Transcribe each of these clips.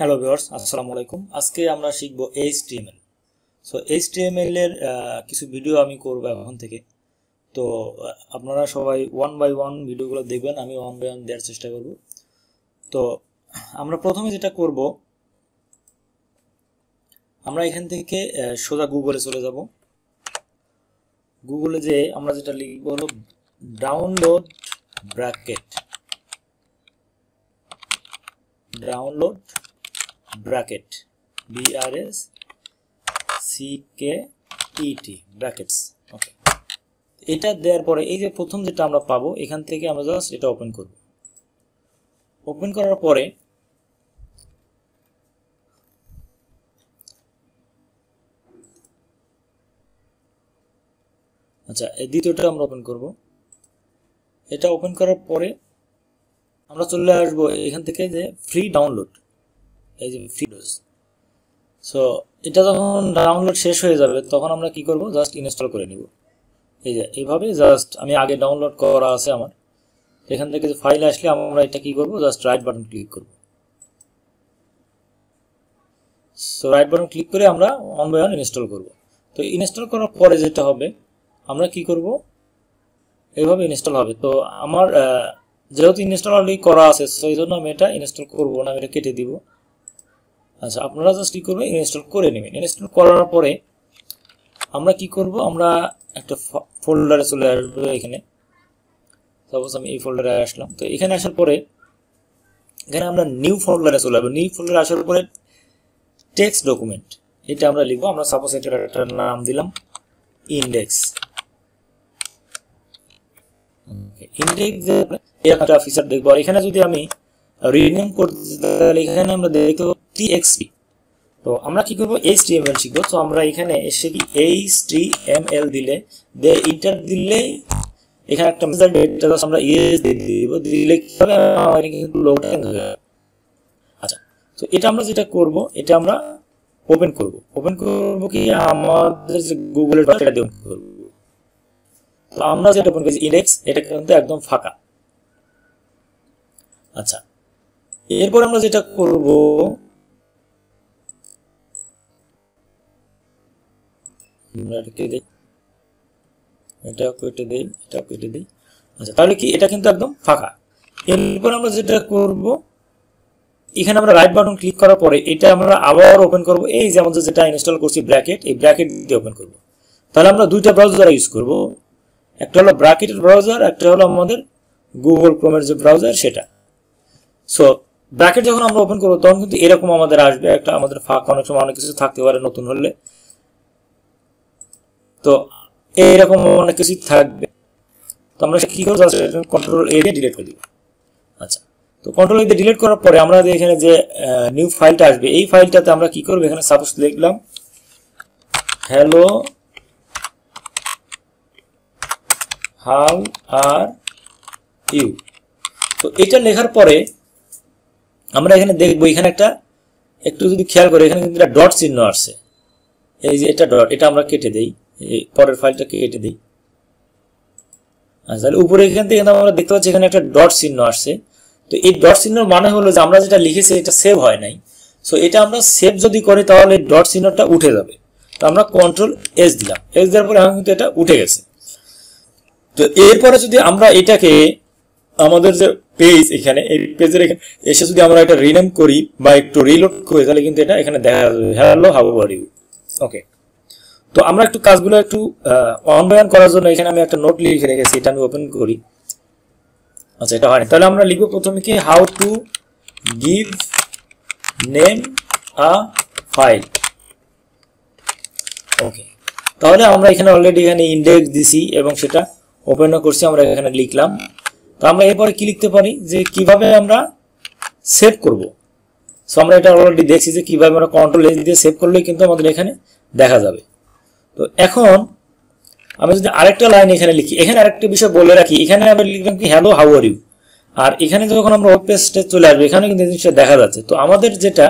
Hello viewers, আসসালামু আলাইকুম। আজকে আমরা শিখব HTML। সো HTML এর কিছু ভিডিও আমি করব এখন থেকে। তো আপনারা সবাই ওয়ান বাই ওয়ান ভিডিওগুলো দেখবেন, আমি ওয়ান বাই ওয়ান দেওয়ার চেষ্টা করব। তো আমরা প্রথমে যেটা করব, আমরা এখান থেকে সোজা গুগলে চলে যাব। গুগলে যে আমরা যেটা লিখব হলো download bracket, download bracket BRACKET brackets. Okay, এটা দেওয়ার পরে এই যে প্রথম যেটা আমরা পাবো, এখান থেকে আমরা জাস্ট এটা ওপেন করব। ওপেন করার পরে আচ্ছা, এই দ্বিতীয়টা আমরা ওপেন করব। এটা ওপেন করার পরে আমরা চলে আসবো এখান থেকে যে ফ্রি ডাউনলোড, এই যে ফ্রি ডোজ। সো এটা যখন ডাউনলোড শেষ হয়ে যাবে তখন আমরা কি করব, জাস্ট ইনস্টল করে নিব। এই যে এইভাবে জাস্ট আমি আগে ডাউনলোড করা আছে আমার, এখান থেকে যে ফাইল আসলে আমরা এটা কি করব, জাস্ট রাইট বাটন ক্লিক করব। সো রাইট বাটন ক্লিক করে আমরা ওয়ান বাই ওয়ান ইনস্টল করব। তো ইনস্টল করার পরে যেটা হবে, আমরা কি করব, এইভাবে ইনস্টল হবে। তো আমার যেহেতু ইনস্টল অলরেডি করা আছে, সেই জন্য আমি এটা ইনস্টল করব না, আমি এটা কেটে দিব। আচ্ছা, আপনারা জাস্ট কি করবেন, ইনস্টল করে নেবেন। ইনস্টল করার পরে আমরা কি করব, আমরা একটা ফোল্ডারে চলে আসবো। এখানে সাপোজ আমি এই ফোল্ডারে আসলাম। তো এখানে আসার পরে এখানে আমরা নিউ ফোল্ডারে চলে আসবো। নিউ ফোল্ডারে আসার পরে টেক্সট ডকুমেন্ট, এটা আমরা লিখবো। আমরা সাপোজ এটার একটা নাম দিলাম ইন্ডেক্স। ইন্ডেক্স একটা ফিচার দেখবো। আর এখানে যদি আমি রিনেম করতে, তাহলে এখানে আমরা দেখবো TXT। তো আমরা কি করবো, HTML শিখবো। তো আমরা এখানে এসে কি HTML দিলে ইন্টার দিলে এখানে একটা মেসেজ ডেটা আমরা ইয়েস দিয়ে দিব, দিলে কি হবে, আমাদের কিন্তু লোগোটা চেঞ্জ হয়ে যাবে। আচ্ছা, তো এটা আমরা যেটা করব, এটা আমরা ওপেন করব। ওপেন করব কি, আমাদের যে গুগলের ডটা দিয়ে ওপেন করব। তো আমরা যেটা ওপেন করেছি ইন্ডেক্স, এটা কিন্তু একদম ফাঁকা। আচ্ছা, এরপর আমরা যেটা করব, এটাও কেটে দেই, এটাও কেটে দেই। আচ্ছা, তাহলে কি এটা কিন্তু একদম ফাঁকা। এরপর আমরা যেটা করব, এখানে আমরা রাইট বাটন ক্লিক করার পরে এটা আমরা আবার ওপেন করব। এই যে আমাদের যেটা ইনস্টল করছি ব্র্যাকেট, এই ব্র্যাকেট দিয়ে ওপেন করব। তাহলে আমরা দুইটা ব্রাউজার ইউজ করব, একটা হলো ব্র্যাকেটের ব্রাউজার, একটা হলো আমাদের গুগল ক্রোমের যে ব্রাউজার সেটা। সো ব্র্যাকেট যখন আমরা ওপেন করব তখন কিন্তু এরকম আমাদের আসবে একটা, আমাদের ফাঁকা অনেক সময় অনেক কিছু থাকতে পারে নতুন হলে। তো এইরকম অনেক কিছু থাকবে। তো আমরা কি করব, কন্ট্রোল A দিয়ে ডিলিট করে দিব। আচ্ছা, তো কন্ট্রোল A দিয়ে ডিলিট করার পরে আমরা এখানে যে নিউ ফাইলটা আসবে, এই ফাইলটাতে আমরা কি করব, এখানে সাপোজ লিখলাম হ্যালো হাউ আর ইউ। তো এটা লেখার পরে আমরা এখানে দেখবো, এখানে একটা একটু যদি খেয়াল করে, এখানে কিন্তু একটা ডট চিহ্ন আসছে। এই যে এটা ডট, এটা আমরা কেটে দেই, এই পরের ফাইলটাকে কেটে দিই। আচ্ছা, তাহলে উপরে এখান থেকে আমরা দেখতে পাচ্ছি এখানে একটা ডট চিহ্ন আসছে। তো এই ডট চিহ্নের মানে হলো যে আমরা যেটা লিখেছি এটা সেভ হয় নাই। সো এটা আমরা সেভ যদি করি তাহলে ডট চিহ্নটা উঠে যাবে। তো আমরা কন্ট্রোল S দিলাম, S দেওয়ার পরে এখন কিন্তু এটা উঠে গেছে। তো এরপরে যদি আমরা এটাকে আমাদের যে পেজ, এখানে এই পেজের এখানে এসে যদি আমরা এটা রিনেম করি বা একটু রিলোড করি, তাহলে কিন্তু এটা এখানে দেখা যাবে হ্যালো হাউ আর ইউ। ওকে, তো আমরা একটু কাজগুলো একটু ওয়ান বাই ওয়ান করার জন্য এখানে আমি একটা নোট লিখে রেখেছি, এটা আমি ওপেন করি। আচ্ছা, এটা হয়নি, তাহলে আমরা লিখবো প্রথমে কি, how to give name a file. Okay, তাহলে আমরা এখানে অলরেডি এখানে ইন্ডেক্স দিছি এবং সেটা ওপেনও করছি, আমরা এখানে লিখলাম। তো আমরা এরপরে কি লিখতে পারি, যে কিভাবে আমরা সেভ করব। সো আমরা এটা অলরেডি দেখছি যে কিভাবে আমরা কন্ট্রোল S দিয়ে সেভ করলেই কিন্তু আমাদের এখানে দেখা যাবে। তো এখন আমি যদি আরেকটা লাইন এখানে লিখি, এখানে আরেকটা বিষয় বলে রাখি, এখানে আমরা লিখলাম কি হ্যালো হাউ আর ইউ। আর এখানে যখন আমরা ওয়েব পেজে চলে আসবো, এখানে কিন্তু জিনিসটা দেখা যাচ্ছে। তো আমাদের যেটা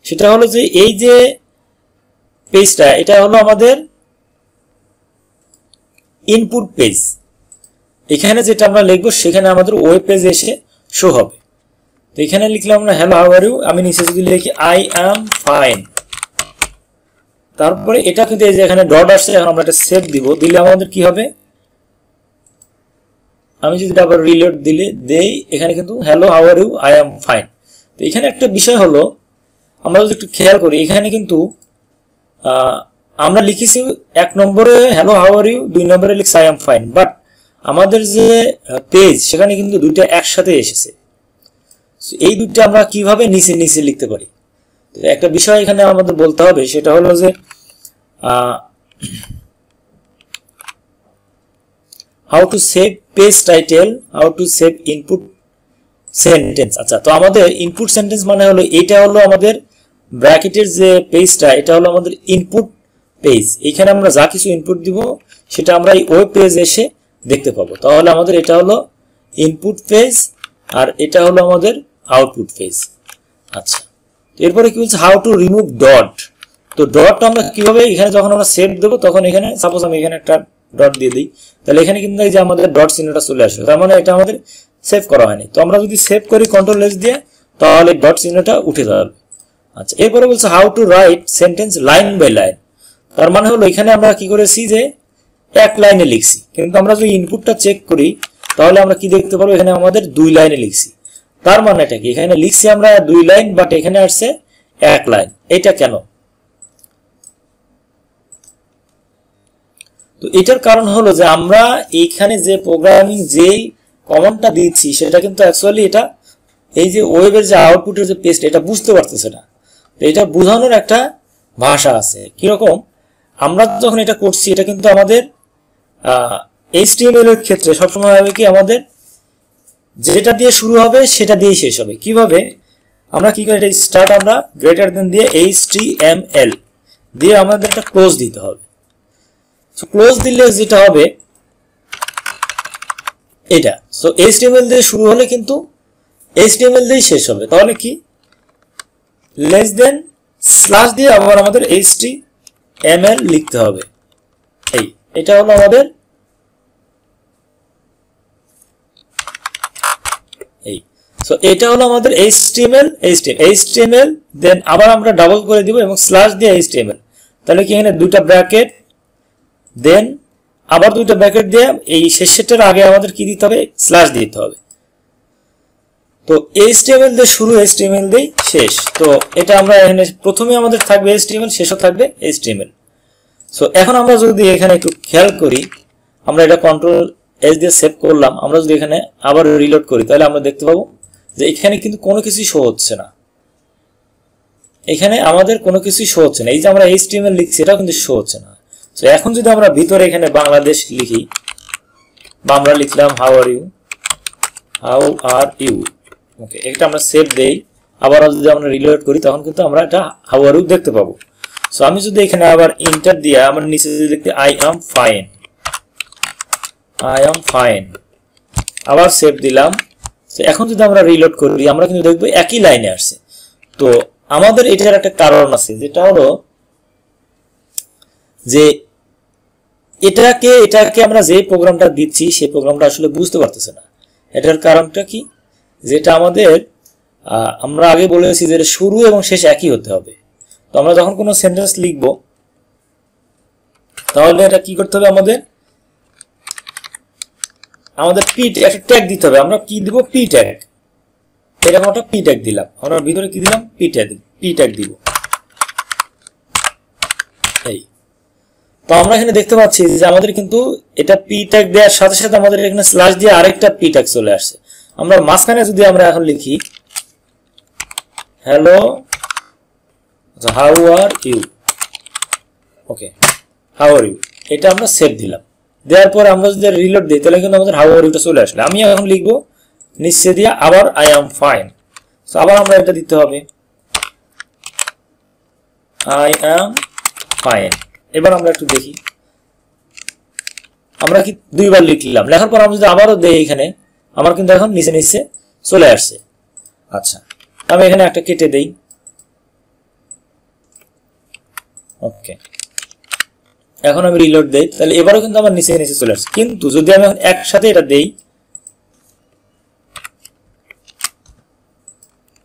সেটা হলো যে এই যে পেজটা, এটা হলো আমাদের ইনপুট পেজ। এখানে যেটা আমরা লিখবো সেখানে আমাদের ওয়েব পেজ এসে শো হবে। তো এখানে লিখলাম আমরা হ্যালো হাউ আর ইউ, আমি নিচে যদি লিখি আই অ্যাম ফাইন, তারপরে এটা কিন্তু এই যে এখানে ডট আসছে, এখন আমরা এটা সেভ দিব, দিলে আমাদের কি হবে, আমি যদি আবার রিলোড দিলে দেই, এখানে কিন্তু hello how are you I am fine. তো এখানে একটা বিষয় হলো, আমরা যদি একটু খেয়াল করি, এখানে কিন্তু আমরা লিখেছি 1 নম্বরে হ্যালো হাউ আর ইউ, 2 নম্বরে লিখছি আই অ্যাম ফাইন, বাট আমাদের যে পেজ সেখানে কিন্তু দুইটা একসাথে এসেছে। এই দুইটা আমরা কিভাবে নিচে নিচে লিখতে পারি, একটা বিষয় এখানে আমাদের বলতে হবে, সেটা হলো যে how to save page title, how to save input sentence. আচ্ছা, তো আমাদের ইনপুট সেন্টেন্স মানে হলো এটা হলো আমাদের ব্র্যাকেটের যে পেজটা, এটা হলো আমাদের ইনপুট পেজ। এখানে আমরা যা কিছু ইনপুট দিব সেটা আমরা এই ওয়েব পেজ এসে দেখতে পাবো। তাহলে আমাদের এটা হলো ইনপুট পেজ আর এটা হলো আমাদের আউটপুট পেজ। আচ্ছা, এরপরে কি বলছে, হাউ টু রিমুভ ডট। তো ডটটা আমরা কিভাবে, এখানে যখন আমরা সেভ দেবো তখন এখানে সাপোজ আমি এখানে একটা ডট দিয়ে দিই, তাহলে এখানে কিন্তু এই যে আমাদের ডট চিহ্নটা চলে আসবে, তার মানে এটা আমাদের সেভ করা হয়নি। তো আমরা যদি সেভ করি কন্ট্রোল এস দিয়ে, তাহলে ডট চিহ্নটা উঠে যাবে। আচ্ছা, এরপরে বলছে how to write sentence line by line. তার মানে হলো এখানে আমরা কি করেছি যে এক লাইনে লিখছি, কিন্তু আমরা যদি ইনপুটটা চেক করি তাহলে আমরা কি দেখতে পারবো, এখানে আমাদের 2 লাইনে লিখছি। তার মানে এটা কি, এখানে লিখছি আমরা 2 লাইন, বাট এখানে আসছে 1 লাইন। এটা কেন? তো এটার কারণ হলো যে আমরা এইখানে যে প্রোগ্রামিং যেই কমান্ডটা দিচ্ছি সেটা কিন্তু অ্যাকচুয়ালি এটা এই যে ওয়েবের যে আউটপুটের যে পেজটা, এটা বুঝতে পারতেছে না। তো এটা বোঝানোর একটা ভাষা আছে। কিরকম, আমরা যখন এটা করছি, এটা কিন্তু আমাদের HTML এর ক্ষেত্রে সবসময় হবে কি, আমাদের যেটা দিয়ে শুরু হবে সেটা দিয়েই শেষ হবে। কিভাবে, আমরা কি করি, এটা স্টার্ট আমরা গ্রেটার দেন দিয়ে HTML দিয়ে আমাদের একটা ক্লোজ দিতে হবে। সো ক্লোজ দিলে যেটা হবে এটা, সো HTML দিয়ে শুরু হলে কিন্তু HTML দিয়ে শেষ হবে। তাহলে কি, লেস দেন স্ল্যাশ দিয়ে আবার আমাদের HTML লিখতে হবে। এটা হলো আমাদের সো এটা হলো আমাদের HTML দেন আবার আমরা ডাবল করে দিব এবং স্ল্যাশ দিয়ে HTML। তাহলে কি, এখানে দুইটা ব্র্যাকেট দেন আবার দুইটা ব্র্যাকেট দিয়ে এই শেষেরটার আগে আমাদের কি দিতে হবে, স্ল্যাশ দিতে হবে। তো HTML দিয়ে শুরু, HTML দিয়ে শেষ। তো এটা আমরা এখানে প্রথমে আমাদের থাকবে HTML, শেষও থাকবে HTML। সো এখন আমরা যদি এখানে একটু খেয়াল করি, আমরা এটা কন্ট্রোল এস দিয়ে সেভ করলাম, আমরা যদি এখানে আবার রিলোড করি তাহলে আমরা দেখতে পাবো যে এখানে কিন্তু কোনো কিছুই শো হচ্ছে না, এখানে আমাদের কোনো কিছুই শো হচ্ছে না। এই যে আমরা HTML লিখছি এটাও কিন্তু শো হচ্ছে না। তো এখন যদি আমরা ভিতরে এখানে বাংলাদেশ লিখি, বা আমরা লিখলাম হাউ আর ইউ, ওকে, এটা আমরা সেভ দেই, আবার যদি আমরা রিলোড করি তখন কিন্তু আমরা এটা হাউ আর ইউ দেখতে পাবো। সো আমি যদি এখানে আবার এন্টার দিয়ে আমরা নিচে যদি লিখি আই অ্যাম ফাইন, আবার সেভ দিলাম। এখন যদি আমরা রিলোড করি আমরা কিন্তু দেখবো একই লাইনে আসছে। তো আমাদের এটার একটা কারণ আছে, যেটা হলো যে এটাকে আমরা যে প্রোগ্রামটা দিচ্ছি সেই প্রোগ্রামটা আসলে বুঝতে পারতেছে না। এটার কারণটা কি, যেটা আমাদের আমরা আগে বলেছি যে শুরু এবং শেষ একই হতে হবে। তো আমরা যখন কোনো সেন্টেন্স লিখবো তাহলে এটা কি করতে হবে, আমাদের পি একটা ট্যাগ দিতে হবে। আমরা কি দিব, পি ট্যাগ। এরকম একটা পি ট্যাগ দিলাম, আমরা ভিতরে কি দিলাম, পি ট্যাগ দিব। এই তো আমরা এখানে দেখতে পাচ্ছি যে আমাদের কিন্তু এটা পি ট্যাগ দেওয়ার সাথে সাথে আমাদের এখানে স্ল্যাশ দিয়ে আরেকটা পি ট্যাগ চলে আসছে। আমরা মাঝখানে যদি আমরা এখন লিখি hello how are you, okay, how are you, এটা আমরা সেভ দিলাম। দেওয়ার পর আমরা যদি রিলোড দিই তাহলে কিন্তু আমাদের হাউ আর ইউটা চলে আসলে। আমি এখন লিখবো নিচে দিয়ে আবার আই অ্যাম ফাইন, সো আবার আমরা এটা দিতে হবে আই অ্যাম ফাইন। এবার আমরা একটু দেখি, আমরা কি 2 বার লিখলাম, লেখার পর আমরা যদি আবারও দেই এখানে, আমার কিন্তু এখন নিচে নিচে চলে আসছে। আচ্ছা, আমি এখানে একটা কেটে দেই, ওকে, এখন আমি রিলোড দেই তাহলে এবারও কিন্তু আমার নিচে নিচে চলে আসছে। কিন্তু যদি আমি এখন একসাথে এটা দেই,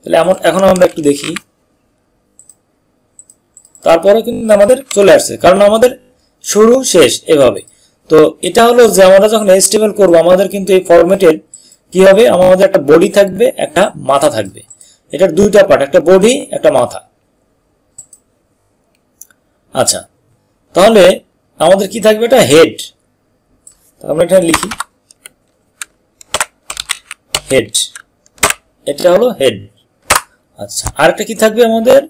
তাহলে এখন আমরা একটু দেখি, তারপরে কিন্তু আমাদের চলে আসছে, কারণ আমাদের শুরু শেষ এভাবে। তো এটা হলো যে আমরা যখন HTML করব আমাদের কিন্তু এই ফরম্যাটের কি হবে, আমাদের একটা বডি থাকবে, একটা মাথা থাকবে। এটার দুইটা পার্ট, একটা বডি একটা মাথা। আচ্ছা, তাহলে আমাদের কি থাকবে, এটা হেড। আমরা এটা লিখি হেড, এটা হলো হেড। আচ্ছা, আরেকটা কি থাকবে, আমাদের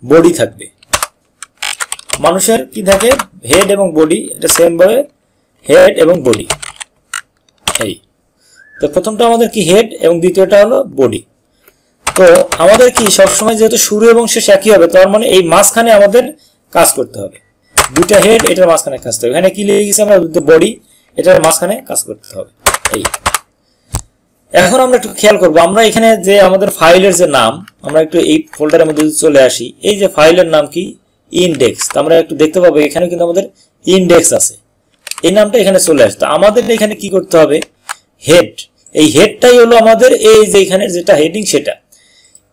বডি থাকবে। মানুষের কি থাকে, হেড এবং বডি, এটা সেম ভাবে হেড এবং বডি। এই তো প্রথমটা আমাদের কি হেড এবং দ্বিতীয়টা হলো বডি। তো আমাদের কি সবসময় যেহেতু শুরু এবং শেষ একই হবে, তার মানে এই মাঝখানে আমাদের কাজ করতে হবে। দুইটা হেড, এটার মাঝখানে কাজ করতে হবে। এখানে কি লিখেছি আমরা, বডি, এটার মাঝখানে কাজ করতে হবে। এই এখন আমরা একটু খেয়াল করবো, আমরা এখানে যে আমাদের ফাইলের যে নাম, আমরা একটু এই ফোল্ডারের মধ্যে চলে আসি। এই যে ফাইলের নাম কি, ইন্ডেক্স। আমরা একটু দেখতে পাবো এখানে কিন্তু আমাদের ইন্ডেক্স আছে, এই নামটা এখানে চলে আসে। তো আমাদের এখানে কি করতে হবে, হেড, এই হেডটাই হলো আমাদের এই যে এখানে যেটা হেডিং, সেটা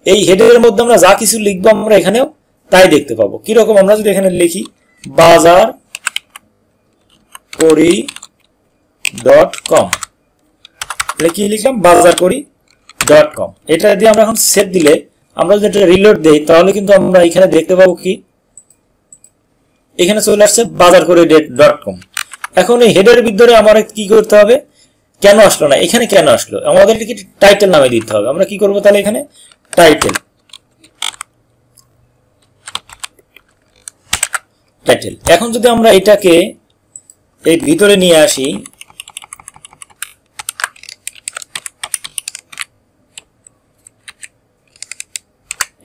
এই হেডের মধ্যে আমরা যা কিছু লিখবো আমরা এখানেও তাই দেখতে পাবো। কিরকম, আমরা যদি এখানে লিখি bazaarkori.com, কি লিখলাম, bazaarkori.com। এটা দিয়ে আমরা এখন সেভ দিলে, আমরা যদি এটা রিলোড দেই, তাহলে কিন্তু আমরা এখানে দেখতে পাবো কি, এখানে চলে আসছে bazaarkori.com। এখন এই হেডের ভিতরে আমার কি করতে হবে, কেন আসলো না, এখানে কেন আসলো, আমাদের কি টাইটেল নামে দিতে হবে। আমরা কি করবো তাহলে, এখানে টাইটেল। এখন যদি আমরা এটাকে এই ভিতরে নিয়ে আসি,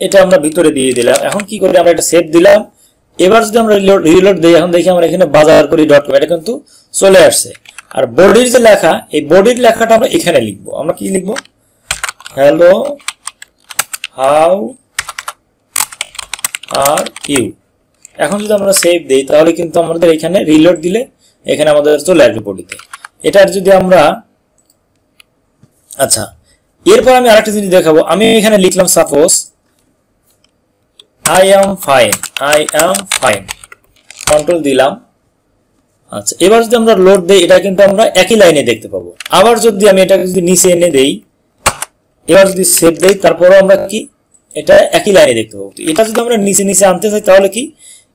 এটা আমরা ভিতরে দিয়ে দিলাম। এখন কি করি, আমরা এটা সেভ দিলাম। এবার যদি আমরা রিলোড দিই, এখন দেখি আমরা এখানে bazaarkori.com, এটা কিন্তু চলে আসছে। আর বডির যে লেখা, এই বডির লেখাটা আমরা এখানে লিখবো। আমরা কি লিখবো, হ্যালো হাউ আর ইউ। এখন যদি আমরা সেভ দেই, তাহলে কিন্তু আমাদের এখানে রিলোড দিলে এখানে আমাদের চলে আসবে বডিতে। এটার যদি আমরা, আচ্ছা, এরপর আমি আরেকটা জিনিস দেখাবো। আমি এখানে লিখলাম suppose I am fine, control দিলাম। আচ্ছা, এবার যদি আমরা লোড দেই, এটা কিন্তু আমরা একই লাইনে দেখতে পাবো। আবার যদি আমি এটাকে যদি নিচে এনে দেই, এবার যদি সেভ দেই, তারপরও আমরা কি এটা একই লাইনে দেখতে পাবো। এটা যদি আমরা নিচে নিচে আনতে চাই, তাহলে কি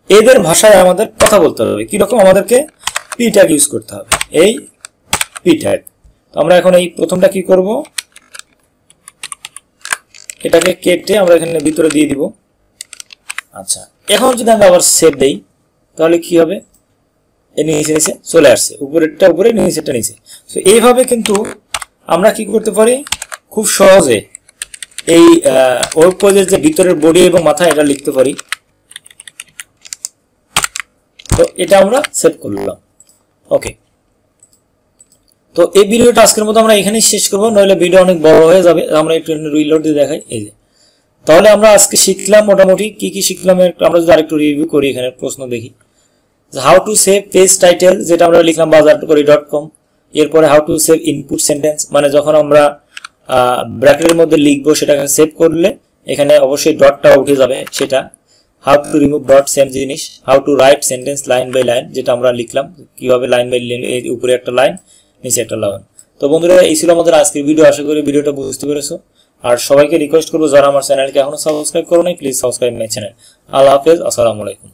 এদের ভাষায় আমাদের কথা বলতে হবে। কিরকম, আমাদেরকে পি ট্যাগ ইউজ করতে হবে, এই পি ট্যাগ। তো আমরা এখন এই প্রথমটা কি করব, এটাকে কেটে আমরা এখানে ভিতরে দিয়ে দিব। আচ্ছা, এখন যদি আমরা আবার সেভ দেই, তাহলে কি হবে, এর নিচে নিচে চলে আসছে, উপরেরটা উপরে, নিচেরটা নিচে। তো এইভাবে কিন্তু আমরা কি করতে পারি, খুব সহজে এই ওয়েব পেজের যে ভিতরের বডি এবং মাথা, এটা লিখতে পারি। তো এটা আমরা সেভ করলাম। ওকে, তো এই ভিডিওটা আজকের মতো আমরা এখানেই শেষ করবো, নইলে ভিডিও অনেক বড় হয়ে যাবে। আমরা একটু রিলোড দিয়ে দেখাই। এই যে, তাহলে আমরা আজকে শিখলাম মোটামুটি কি কি শিখলাম, আমরা যদি আরেকটু রিভিউ করি, এখানে প্রশ্ন দেখি, how to save page title, যেটা আমরা লিখলাম bazaarkori.com। এরপরে how to save input sentence, মানে যখন আমরা ব্র্যাকেটের মধ্যে লিখবো, সেটাকে সেভ করলে এখানে অবশ্যই ডটটা উঠে যাবে, সেটা। How to remove dot, same জিনিস। How to write sentence line by line, যেটা আমরা লিখলাম কিভাবে লাইন বাই লাইন, উপরে একটা লাইন, নিচে একটা লাইন। তো বন্ধুরা, এই ছিল আমাদের আজকের ভিডিও। আশা করি ভিডিওটা বুঝতে পেরেছো। আর সবাইকে রিকোয়েস্ট করবো, যারা আমার চ্যানেলকে এখনো সাবস্ক্রাইব করো নাই, প্লিজ সাবস্ক্রাইব মাই চ্যানেল। আল্লাহ হাফেজ, আসসালামু আলাইকুম।